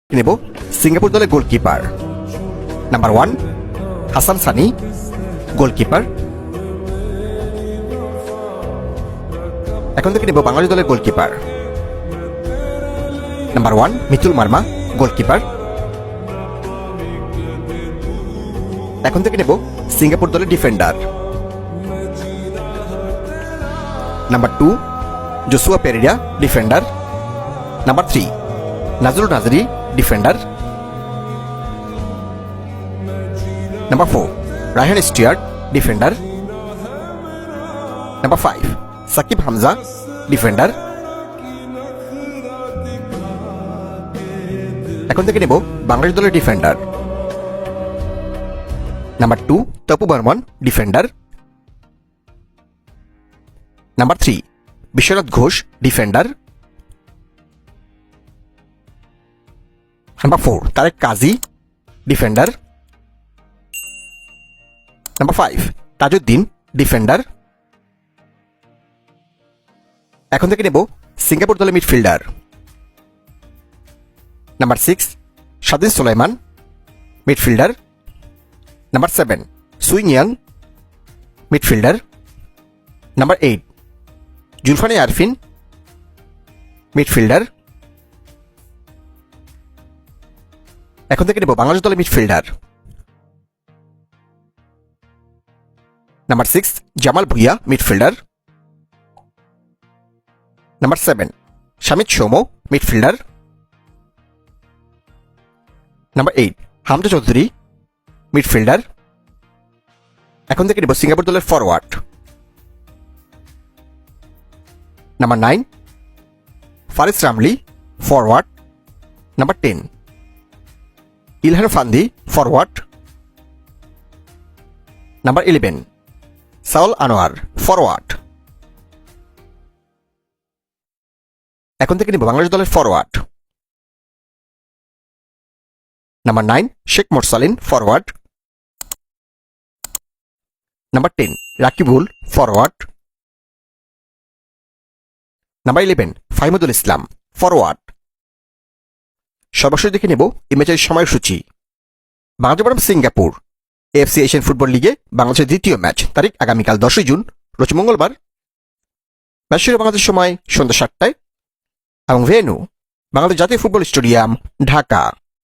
নেব সিঙ্গাপুর দলের goalkeeper. Number 1 Hassan Sunny, goalkeeper. এখন থেকে নেব বাংলাদেশ দলের goalkeeper. Number 1 Mitul Marma, goalkeeper. এখন থেকে নেব সিঙ্গাপুর দলের defender. Number 2 Joshua Pereira, defender. Number 3 Nazrul Nazri, defender. Number 4 Raihan Stewart, defender. Number 5 Sakib Hamza, defender. এখন থেকে নেব বাংলাদেশ দলের defender. Number 2 Topu Barman, defender. Number 3 Biswanath Ghosh, defender. Number 4 Tariq Kazi, defender. Number 5 Tajuddin, defender. এখন থেকে নেব সিঙ্গাপুর দলের midfielder. Number 6 Shahdan Sulaiman, midfielder. Number 7 Song Uiyoung, midfielder. Number 8 Zulfahmi Arifin, midfielder. এখন থেকে নেব বাংলাদেশ দলের midfielder. Number 6 Jamal Bhuiyan, midfielder. Number 7 Shomit Shome, midfielder. Number 8 Hamza Choudhury, midfielder. এখন থেকে নেব সিঙ্গাপুর দলের forward. Number 9 Faris Ramli, forward. Number 10 Ilhan Fandi, forward. Number 11 Shawal Anuar, forward. এখন থেকে নেব বাংলাদেশ দলের forward. Number 9 Sheikh Morsalin, forward. Number 10 Rakibul, forward. Number 11 ফাহিমুদুল ইসলাম, ফরওয়ার্ড। সর্বশেষ দেখে নেব এই ম্যাচের সময়সূচি। বাংলাদেশ বনাম সিঙ্গাপুর এএফসি এশিয়ান ফুটবল লিগে বাংলাদেশের দ্বিতীয় ম্যাচ, তারিখ আগামীকাল 10 জুন, রোজ মঙ্গলবার। ম্যাচ শুরু বাংলাদেশ সময় সন্ধ্যা 7টায় এবং ভেন্যু বাংলাদেশ জাতীয় ফুটবল স্টেডিয়াম, ঢাকা।